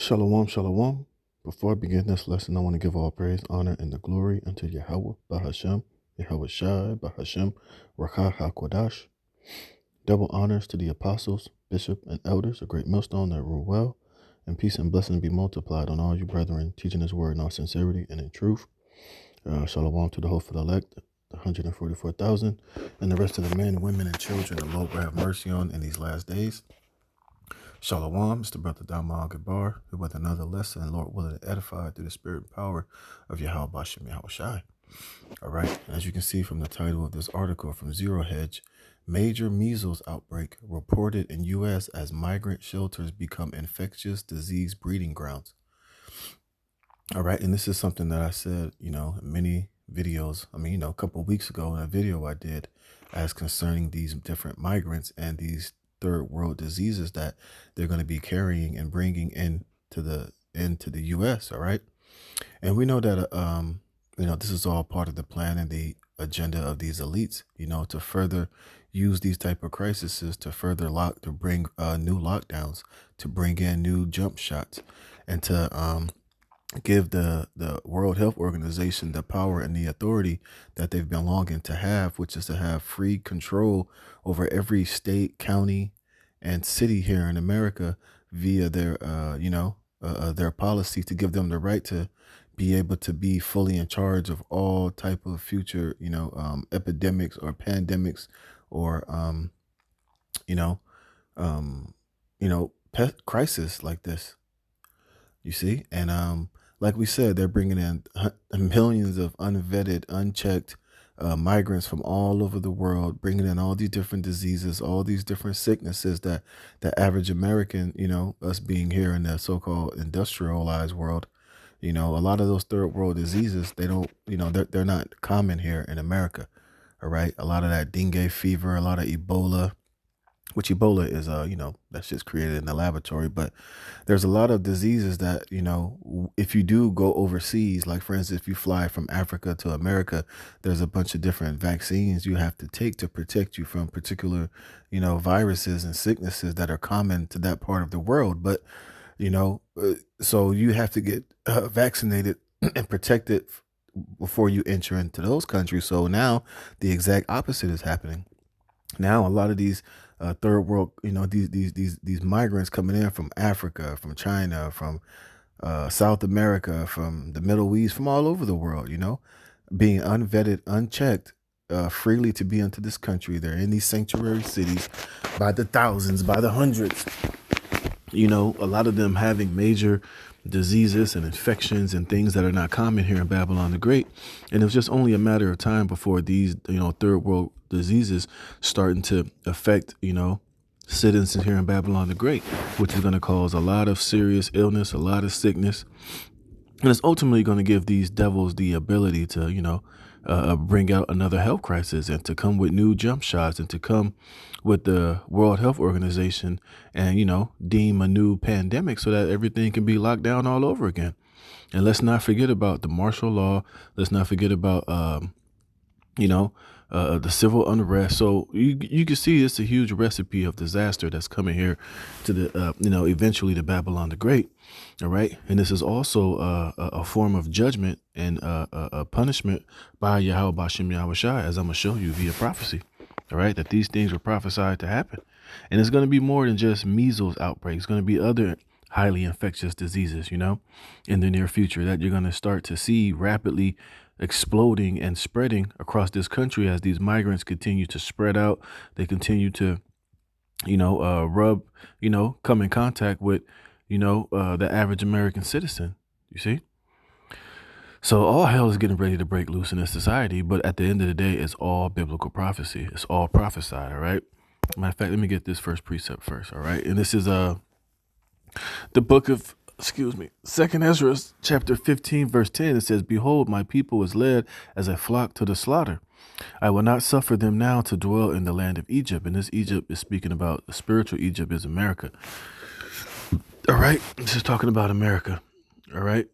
Shalom, shalom. Before I begin this lesson, I want to give all praise, honor, and the glory unto Yahweh, Bahashem, Yahweh Shai, Bahashem, Rakah HaKodash. Double honors to the apostles, bishop, and elders, a great millstone that rule well, and peace and blessing be multiplied on all you brethren, teaching his word in all sincerity and in truth. Shalom to the hopeful elect, the 144,000, and the rest of the men, women, and children the Lord will have mercy on in these last days. Shalom, Mr. Brother Damal Gabar, with another lesson, and Lord willing to edify through the spirit and power of Yahweh Bashem Yahweh Shai. All right, as you can see from the title of this article from Zero Hedge, major measles outbreak reported in U.S. as migrant shelters become infectious disease breeding grounds. All right, and this is something that I said, in many videos. A couple of weeks ago in a video I did as concerning these different migrants and these third world diseases that they're going to be carrying and bringing into the U.S. All right, and we know that this is all part of the plan and the agenda of these elites. To further use these type of crises to further bring new lockdowns, to bring in new jump shots, and to give the World Health Organization the power and the authority that they've been longing to have, which is to have free control over every state, county, and city here in America via their policy, to give them the right to be able to be fully in charge of all type of future, epidemics or pandemics or, pest crisis like this. You see, and like we said, they're bringing in millions of unvetted, unchecked migrants from all over the world, bringing in all these different diseases, all these different sicknesses that the average American, us being here in the so-called industrialized world, a lot of those third world diseases, they don't, they're not common here in America. All right. A lot of that dengue fever, a lot of Ebola, which Ebola is, that's just created in the laboratory. But there's a lot of diseases that, if you do go overseas, like for instance, if you fly from Africa to America, there's a bunch of different vaccines you have to take to protect you from particular, viruses and sicknesses that are common to that part of the world. But, so you have to get vaccinated and protected before you enter into those countries. So now the exact opposite is happening. Now, a lot of these third world, these migrants coming in from Africa, from China, from South America, from the Middle East, from all over the world, being unvetted, unchecked, freely to be into this country. They're in these sanctuary cities by the thousands, by the hundreds. A lot of them having major diseases and infections and things that are not common here in Babylon the Great. And it was just only a matter of time before these, third world diseases starting to affect, citizens here in Babylon the Great, which is going to cause a lot of serious illness, a lot of sickness. And it's ultimately going to give these devils the ability to, bring out another health crisis and to come with new jump shots and to come with the World Health Organization and, deem a new pandemic so that everything can be locked down all over again. And let's not forget about the martial law. Let's not forget about, the civil unrest. So you can see it's a huge recipe of disaster that's coming here to the, eventually to Babylon the Great. All right. And this is also a form of judgment and a punishment by Yahweh Bashem Yahweh Shai, as I'm going to show you via prophecy. All right. That these things were prophesied to happen. And it's going to be more than just measles outbreaks. It's going to be other highly infectious diseases, in the near future that you're going to start to see rapidly exploding and spreading across this country as these migrants continue to spread out. They continue to, come in contact with, the average American citizen, you see? So all hell is getting ready to break loose in this society. But at the end of the day, it's all biblical prophecy. It's all prophesied. All right. Matter of fact, let me get this first precept first. All right. And this is the book of, Second Ezra, chapter 15, verse 10. It says, "Behold, my people is led as a flock to the slaughter. I will not suffer them now to dwell in the land of Egypt." And this Egypt is speaking about the spiritual Egypt is America. All right. This is talking about America. All right.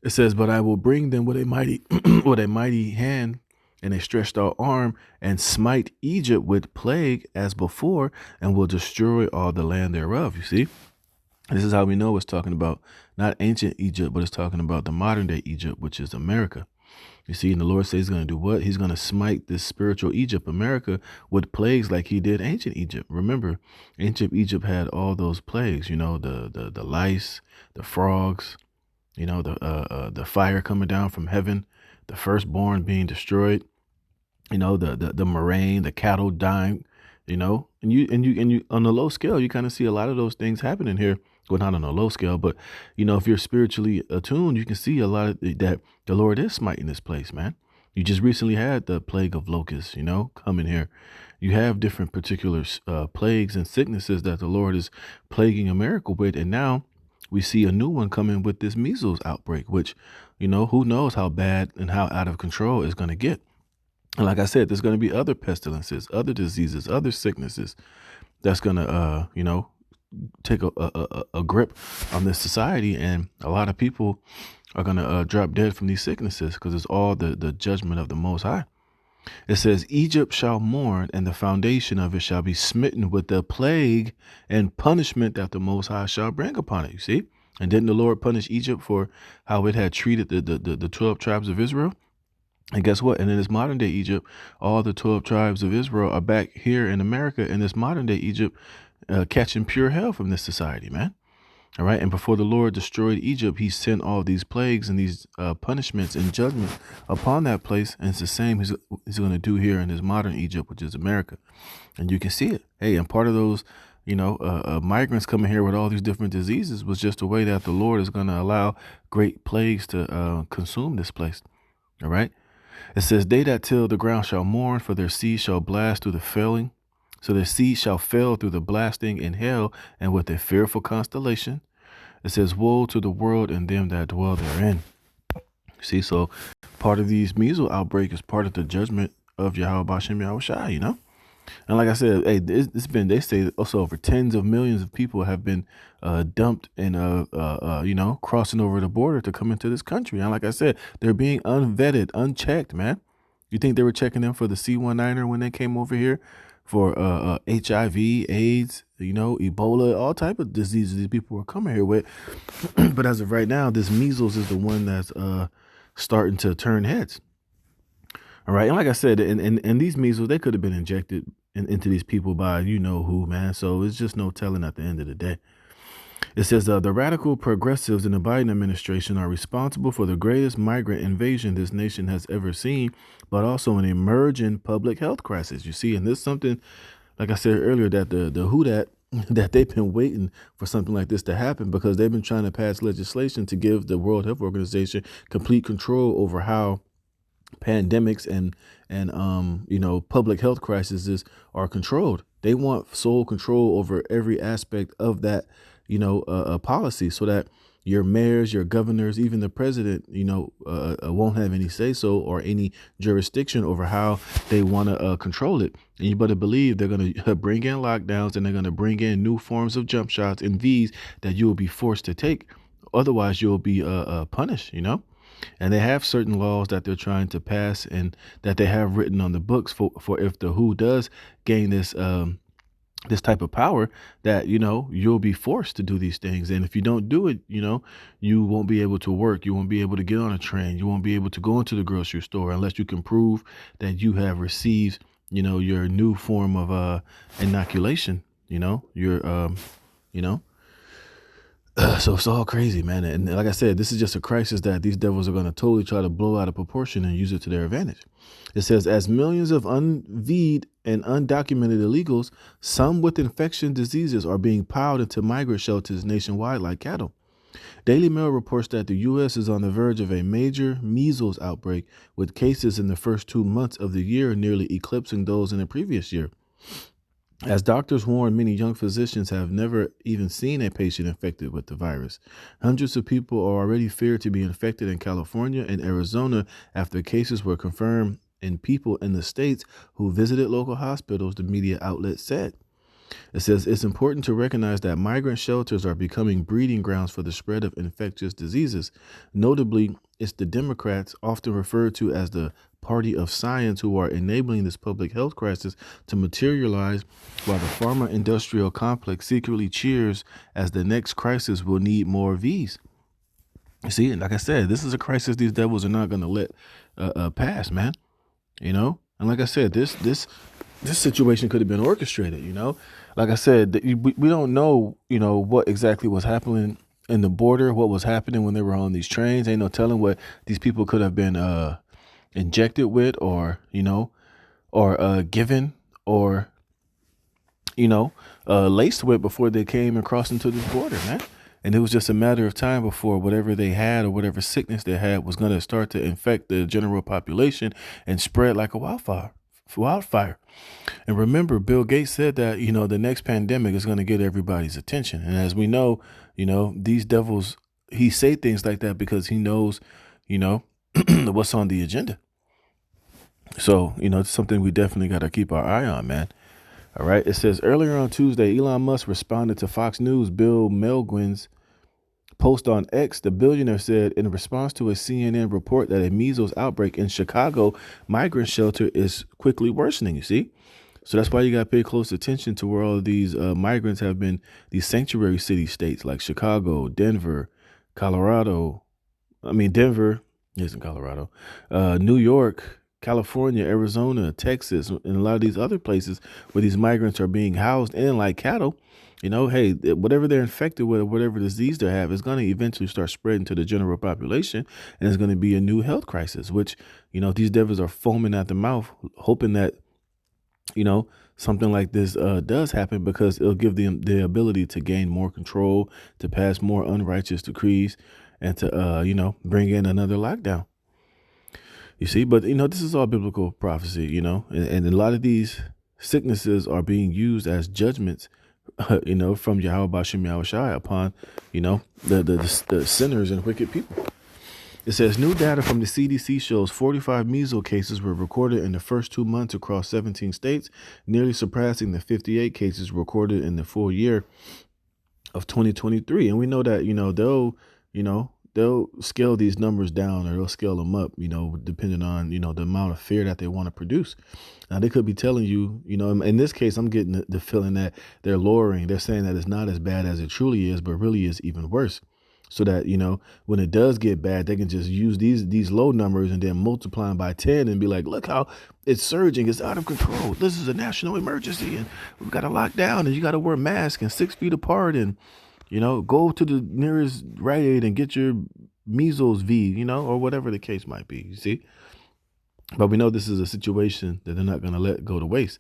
It says, "But I will bring them with a mighty, with a mighty hand and a stretched out arm, and smite Egypt with plague as before, and will destroy all the land thereof." You see? This is how we know it's talking about not ancient Egypt, but it's talking about the modern day Egypt, which is America. You see, and the Lord says he's going to do what? He's going to smite this spiritual Egypt, America, with plagues like he did ancient Egypt. Remember, ancient Egypt had all those plagues, the lice, the frogs, the fire coming down from heaven, the firstborn being destroyed, the murrain, the cattle dying, and you on the low scale, you kind of see a lot of those things happening here. Well, not on a low scale, but if you're spiritually attuned, you can see a lot of that the Lord is smiting this place, man. You just recently had the plague of locusts, coming here. You have different particular plagues and sicknesses that the Lord is plaguing America with, and now we see a new one coming with this measles outbreak, which, who knows how bad and how out of control it's going to get. And like I said, there's going to be other pestilences, other diseases, other sicknesses that's going to, take a grip on this society. And a lot of people are going to drop dead from these sicknesses because it's all the judgment of the Most High. It says, Egypt shall mourn, and the foundation of it shall be smitten with the plague and punishment that the Most High shall bring upon it. You see? And didn't the Lord punish Egypt for how it had treated the 12 tribes of Israel? And guess what? And in this modern day Egypt, all the 12 tribes of Israel are back here in America in this modern day Egypt, catching pure hell from this society, man. All right. And before the Lord destroyed Egypt, he sent all these plagues and these punishments and judgments upon that place. And it's the same he's going to do here in this modern Egypt, which is America. And you can see it. Hey, and part of those, migrants coming here with all these different diseases was just a way that the Lord is going to allow great plagues to consume this place. All right. It says, they that till the ground shall mourn, for their seed shall blast through the failing. So their seed shall fail through the blasting in hell, and with a fearful constellation. It says, woe to the world and them that dwell therein. See, so part of these measles outbreak is part of the judgment of Yahweh Bashem Yahushua, And like I said, hey, they say also over tens of millions of people have been dumped and, crossing over the border to come into this country. And like I said, they're being unvetted, unchecked, man. You think they were checking them for the C19er when they came over here for HIV, AIDS, Ebola, all type of diseases these people were coming here with. But as of right now, this measles is the one that's starting to turn heads. All right. And like I said, and these measles, they could have been injected into these people by who, man. So it's just no telling at the end of the day. It says the radical progressives in the Biden administration are responsible for the greatest migrant invasion this nation has ever seen, but also an emerging public health crisis. You see, and this is something, like I said earlier, that the who that they've been waiting for something like this to happen because they've been trying to pass legislation to give the World Health Organization complete control over how pandemics and public health crises are controlled. They want sole control over every aspect of that policy, so that your mayors, your governors, even the president, won't have any say so or any jurisdiction over how they want to control it. And you better believe they're going to bring in lockdowns, and they're going to bring in new forms of jump shots and V's that you will be forced to take. Otherwise, you'll be punished, And they have certain laws that they're trying to pass and that they have written on the books for if the WHO does gain this type of power, that, you'll be forced to do these things. And if you don't do it, you won't be able to work. You won't be able to get on a train. You won't be able to go into the grocery store unless you can prove that you have received, your new form of inoculation, so it's all crazy, man. And like I said, this is just a crisis that these devils are going to totally try to blow out of proportion and use it to their advantage. It says, as millions of unvied and undocumented illegals, some with infection diseases, are being piled into migrant shelters nationwide like cattle. Daily Mail reports that the U.S. is on the verge of a major measles outbreak, with cases in the first 2 months of the year nearly eclipsing those in the previous year. As doctors warn, many young physicians have never even seen a patient infected with the virus. Hundreds of people are already feared to be infected in California and Arizona after cases were confirmed in people in the states who visited local hospitals, the media outlet said. It says it's important to recognize that migrant shelters are becoming breeding grounds for the spread of infectious diseases. Notably, it's the Democrats, often referred to as the party of science who are enabling this public health crisis to materialize, while the pharma industrial complex secretly cheers as the next crisis will need more V's. You see, and like I said, this is a crisis these devils are not going to let pass, man. You know, and like I said, this situation could have been orchestrated. Like I said, we don't know, what exactly was happening in the border, what was happening when they were on these trains. Ain't no telling what these people could have been injected with, or or given, or laced with before they came and crossed into this border, man. And it was just a matter of time before whatever they had or whatever sickness they had was going to start to infect the general population and spread like a wildfire. And remember, Bill Gates said that, the next pandemic is going to get everybody's attention. And as we know, these devils, he say things like that because he knows, what's on the agenda. So, it's something we definitely got to keep our eye on, man. All right. It says earlier on Tuesday, Elon Musk responded to Fox News Bill Melgwin's post on X. The billionaire said in response to a CNN report that a measles outbreak in Chicago migrant shelter is quickly worsening. You see? So that's why you got to pay close attention to where all of these migrants have been, these sanctuary city states like Chicago, Denver, Colorado. Denver isn't Colorado, New York, California, Arizona, Texas, and a lot of these other places where these migrants are being housed in like cattle. Hey, whatever they're infected with or whatever disease they have is going to eventually start spreading to the general population. And it's going to be a new health crisis, which, these devils are foaming at the mouth, hoping that, something like this does happen, because it'll give them the ability to gain more control, to pass more unrighteous decrees, and to, bring in another lockdown. You see, but, this is all biblical prophecy, and a lot of these sicknesses are being used as judgments, from Yahweh Bashem Yahweh Shai upon, the sinners and wicked people. It says new data from the CDC shows 45 measles cases were recorded in the first 2 months across 17 states, nearly surpassing the 58 cases recorded in the full year of 2023. And we know that, they'll scale these numbers down, or they'll scale them up, depending on, the amount of fear that they want to produce. Now, they could be telling you, in this case, I'm getting the feeling that they're lowering. They're saying that it's not as bad as it truly is, but really is even worse. So that, when it does get bad, they can just use these low numbers and then multiply them by 10 and be like, look how it's surging. It's out of control. This is a national emergency, and we've got to lock down, and you got to wear masks and 6 feet apart, and go to the nearest Rite Aid and get your measles V, or whatever the case might be, you see. But we know this is a situation that they're not going to let go to waste.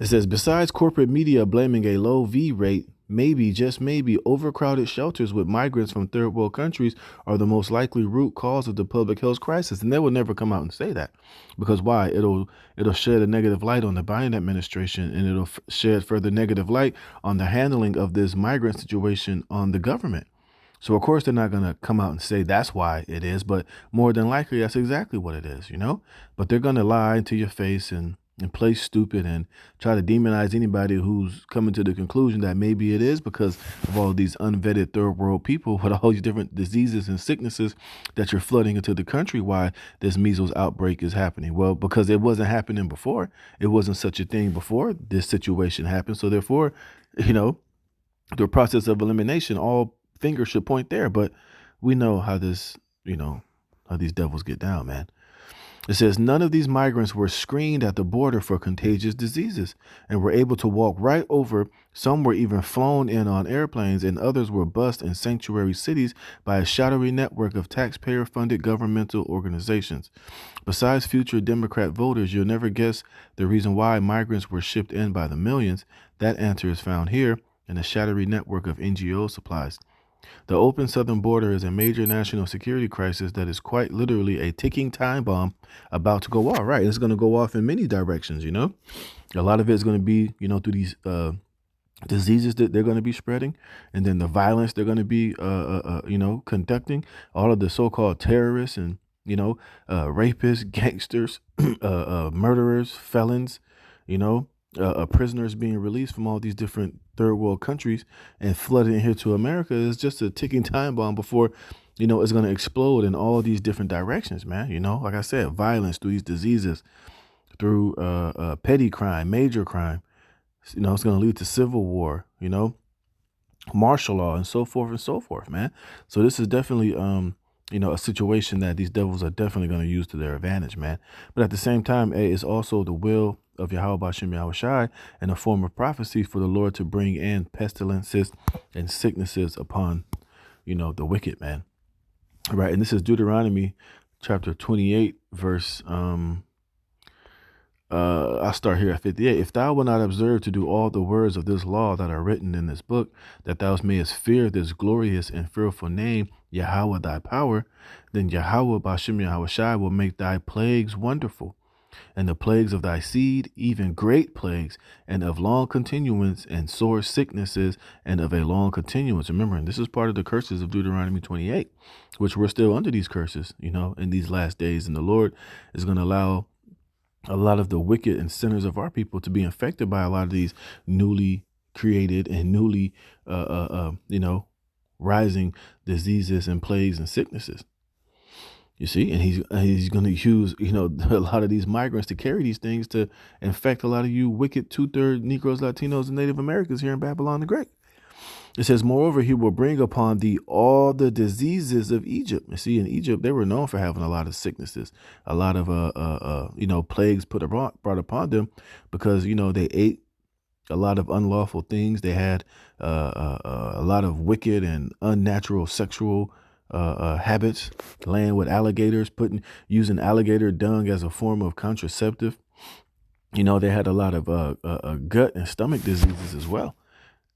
It says, besides corporate media blaming a low V rate, maybe, just maybe, overcrowded shelters with migrants from third world countries are the most likely root cause of the public health crisis. And they will never come out and say that, because why? It'll shed a negative light on the Biden administration, and it'll shed further negative light on the handling of this migrant situation on the government. So, of course, they're not going to come out and say that's why it is, but more than likely, that's exactly what it is, But they're going to lie to your face and play stupid and try to demonize anybody who's coming to the conclusion that maybe it is because of all these unvetted third world people with all these different diseases and sicknesses that you're flooding into the country. Why this measles outbreak is happening? Well, because it wasn't happening before. It wasn't such a thing before this situation happened. So therefore, the process of elimination, all fingers should point there. But we know how this, how these devils get down, man. It says none of these migrants were screened at the border for contagious diseases and were able to walk right over. Some were even flown in on airplanes, and others were bused in sanctuary cities by a shadowy network of taxpayer-funded governmental organizations. Besides future Democrat voters, you'll never guess the reason why migrants were shipped in by the millions. That answer is found here in a shadowy network of NGO supplies. The open southern border is a major national security crisis that is quite literally a ticking time bomb about to go off. Right. It's going to go off in many directions, A lot of it is going to be, through these diseases that they're going to be spreading, and then the violence they're going to be, conducting, all of the so-called terrorists and, rapists, gangsters, murderers, felons, prisoners being released from all these different third world countries and flooding here to America is just a ticking time bomb before it's going to explode in all these different directions, man. Like I said, violence through these diseases, through petty crime, major crime. It's going to lead to civil war, martial law, and so forth, man. So this is definitely, a situation that these devils are definitely going to use to their advantage, man. But at the same time, it's also the will of Yahweh Bashem Yahweh Shai and a form of prophecy for the Lord to bring in pestilences and sicknesses upon, the wicked, man. Right. And this is Deuteronomy chapter 28, verse, I start here at 58. If thou wilt not observe to do all the words of this law that are written in this book, that thou mayest fear this glorious and fearful name, Yahweh thy power, then Yahweh Bashem Yahweh Shai will make thy plagues wonderful, and the plagues of thy seed, even great plagues, and of long continuance, and sore sicknesses, and of a long continuance. Remember, this is part of the curses of Deuteronomy 28, which we're still under these curses, in these last days. And the Lord is going to allow a lot of the wicked and sinners of our people to be infected by a lot of these newly created and newly, rising diseases and plagues and sicknesses. You see, and he's going to use, a lot of these migrants to carry these things to infect a lot of you wicked 2/3 Negroes, Latinos, and Native Americans here in Babylon the Great. It says, moreover, he will bring upon thee all the diseases of Egypt. You see, in Egypt, they were known for having a lot of sicknesses, a lot of, plagues brought upon them because, they ate a lot of unlawful things. They had a lot of wicked and unnatural sexual habits, laying with alligators, using alligator dung as a form of contraceptive. They had a lot of gut and stomach diseases as well.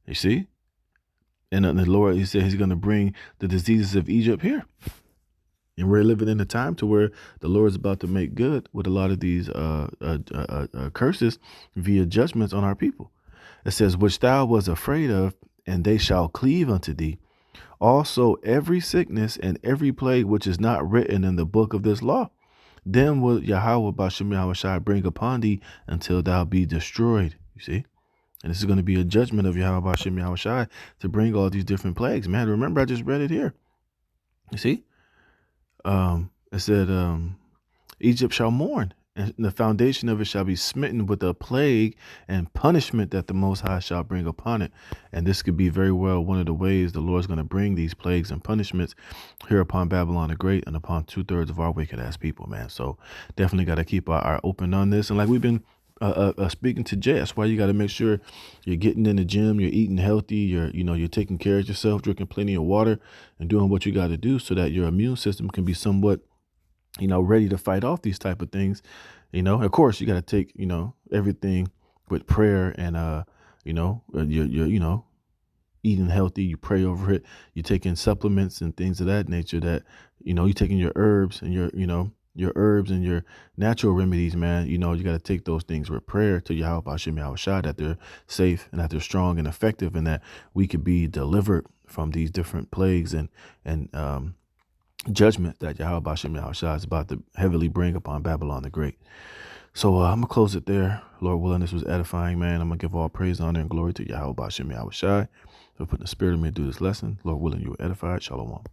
You see? And the Lord, he said he's going to bring the diseases of Egypt here. And we're living in a time to where the Lord is about to make good with a lot of these curses via judgments on our people. It says, which thou was afraid of, and they shall cleave unto thee. Also every sickness and every plague which is not written in the book of this law, then will Yahweh Bashem Yahweh Shai bring upon thee until thou be destroyed. You see? And this is going to be a judgment of Yahweh Bashem Yahweh Shai to bring all these different plagues. Man, remember, I just read it here. You see? It said, Egypt shall mourn, and the foundation of it shall be smitten with a plague and punishment that the Most High shall bring upon it. And this could be very well one of the ways the Lord's going to bring these plagues and punishments here upon Babylon the Great and upon 2/3 of our wicked ass people, man. So definitely got to keep our eye open on this. And like we've been speaking to Jay, that's why you got to make sure you're getting in the gym, you're eating healthy, you're taking care of yourself, drinking plenty of water and doing what you got to do so that your immune system can be somewhat, ready to fight off these type of things. Of course you got to take, everything with prayer and, you're eating healthy, you pray over it, you're taking supplements and things of that nature that, you're taking your herbs and your herbs and your natural remedies, man. You got to take those things with prayer to Yahweh Bashem Yahweh Shai, that they're safe and that they're strong and effective and that we could be delivered from these different plagues and judgment that Yahweh Bashem Yahweh Shai is about to heavily bring upon Babylon the Great. So I'm going to close it there. Lord willing, this was edifying, man. I'm going to give all praise, honor, and glory to Yahweh Bashem Yahweh Shai for putting the spirit in me to do this lesson. Lord willing, you were edified. Shalom.